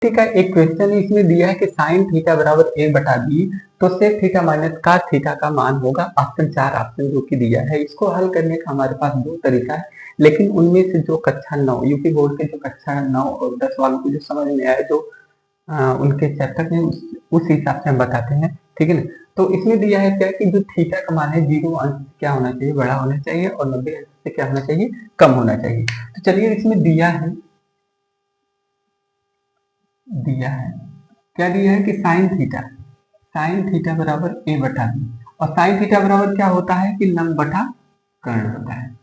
ठीक है, एक क्वेश्चन इसमें दिया है कि साइन थीटा बराबर a बटा बी, तो सेक थीटा माइनस का थीटा का मान होगा। ऑप्शन 4 ऑप्शन जो कि दिया है। इसको हल करने का हमारे पास दो तरीका है, लेकिन उनमें से जो कक्षा 9 यूपी बोर्ड के जो कक्षा 9 और 10 वालों को जो समझ में आए, जो उनके चैप्टर में उस हिसाब से हम बताते हैं। ठीक है ना। तो इसमें दिया है क्या कि जो थीटा का मान है 0 अंश से क्या होना चाहिए, बड़ा होना चाहिए, और 90 अंश से क्या होना चाहिए, कम होना चाहिए। तो चलिए इसमें दिया है क्या दिया है कि साइन थीटा बराबर a बटा बी, और साइन थीटा बराबर क्या होता है कि लंब बटा कर्ण होता है।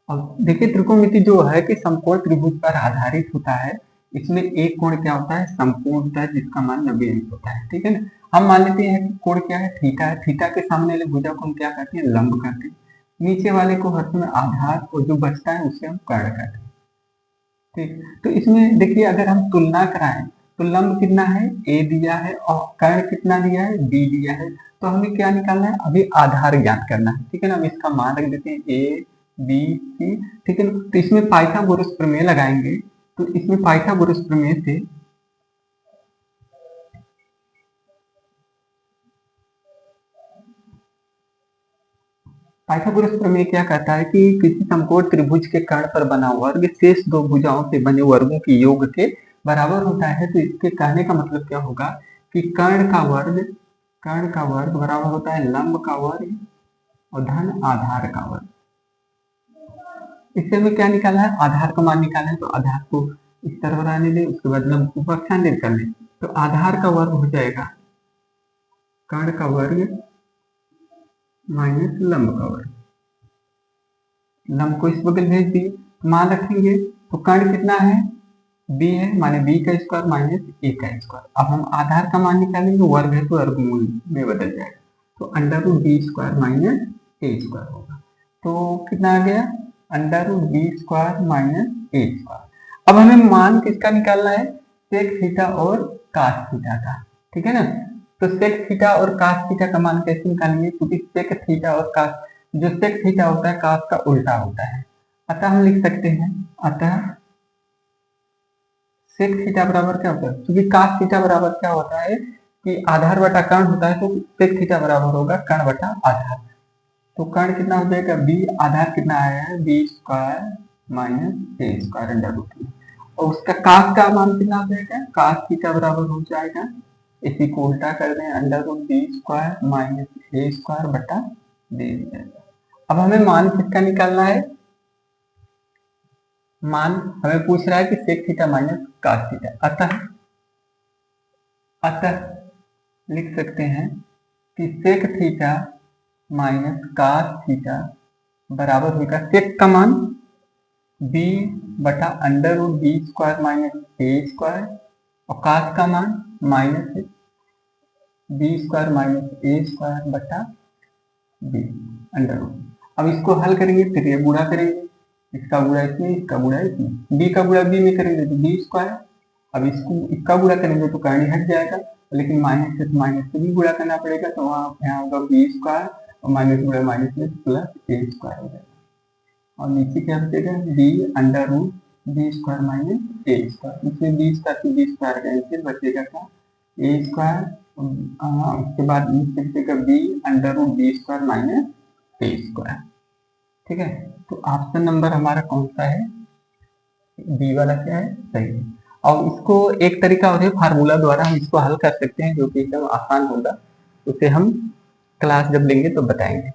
और देखिए त्रिकोणमिति जो है कि समकोण त्रिभुज पर आधारित होता है। इसमें एक कोण क्या होता है, समकोण होता है, जिसका मान 90 अंश होता है। ठीक है ना। हम मान लेते हैं कि कोण क्या है, थीटा है। थीटा के सामने वाले भुजा को हम क्या कहते हैं, लंब कहते हैं। नीचे वाले को हर समय आधार, और जो बचता है उसे हम कर्ण कहते हैं। ठीक, तो इसमें देखिए अगर हम तुलना कराएं तो लंब कितना है, a दिया है, और कर्ण कितना दिया है, b दिया है। तो हमें क्या निकालना है, अभी आधार ज्ञात करना है। ठीक है ना। हम इसका मान रख देते हैं a b c। ठीक है ना। तो इसमें पाइथागोरस प्रमेय लगाएंगे, तो इसमें पाइथागोरस प्रमेय से पाइथागोरस प्रमेय क्या कहता है कि किसी समकोण त्रिभुज के कर्ण पर बना वर्ग शेष दो भुजाओं से बने वर्गों के योग के बराबर होता है। तो इसके कहने का मतलब क्या होगा कि कर्ण का वर्ग बराबर होता है लंब का वर्ग और धन आधार का वर्ग। इससे हमें क्या निकाला है, आधार का मान निकाला है। तो आधार को इस तरह बनाने दें, उसके बाद लंब को पक्षांतर कर लें। तो आधार का वर्ग हो जाएगा कर्ण का वर्ग माइनस लंब का वर्ग। लंब को इस बगल भेज दिए, मान रखेंगे। तो कर्ण कितना है, b है, माने b का स्क्वायर माइनस a का स्क्वायर। अब हम आधार का मान निकालेंगे, वर्ग है तो वर्गमूल में बदल जाएगा। तो under root b square minus a square होगा। तो कितना आ गया, under root b square minus a square. अब हमें मान किसका निकालना है, सेक थीटा और कास थीटा का। ठीक है ना। तो सेक थीटा और कास थीटा का मान कैसे निकालेंगे, क्योंकि सेक थीटा और कास, जो सेक थीटा होता है कास का उल्टा होता है। अतः हम लिख सकते हैं, अतः सेक थीटा बराबर क्या होता है, क्योंकि कास थीटा बराबर क्या होता है कि आधार बटा कर्ण होता है। तो सेक थीटा बराबर होगा कर्ण बटा आधार। तो कर्ण कितना हो जाएगा b, आधार कितना आया है b square minus a square under root में। और उसका कास का मान कितना हो जाएगा, कास थीटा बराबर हो जाएगा, इसी को उल्टा कर दें, under root b square minus a square बटा b। अब हमें मान किसका निकालना है, मान हमें पूछ रहा है कि sec theta minus cos theta. अतः लिख सकते हैं कि sec theta minus cos theta बराबर होगा, सेक का मान b बटा under root b square minus a square, और कास का मान minus b square minus a square बटा b अंडर रूट। अब इसको हल करेंगे, फिर ये गुणा करेंगे, इसका गुणा इसमें, इसका गुणा इसमें, b का गुणा b में करेंगे तो b स्क्वायर। अब इसको इसका गुणा करेंगे तो कर्ण हट जाएगा, लेकिन माइनस से माइनस से भी गुणा करना पड़ेगा। तो वहाँ यहाँ होगा बी स्क्वायर, और माइनस गुणा माइनस में प्लस a स्क्वायर हो जाएगा। और नीचे क्या बचेगा, b under root b square minus a square. इसमें बी स्क्वायर से बी स्क्वायर कैंसिल, बचेगा क्या, a स्क्वायर। उसके बाद नीचे बचेगा b under root b square minus a square. ठीक है। तो ऑप्शन नंबर हमारा कौन सा है, बी वाला क्या है, सही है। और इसको एक तरीका और है, फार्मूला द्वारा हम इसको हल कर सकते हैं, जो कि एकदम आसान होगा। उसे हम क्लास जब लेंगे तो बताएंगे।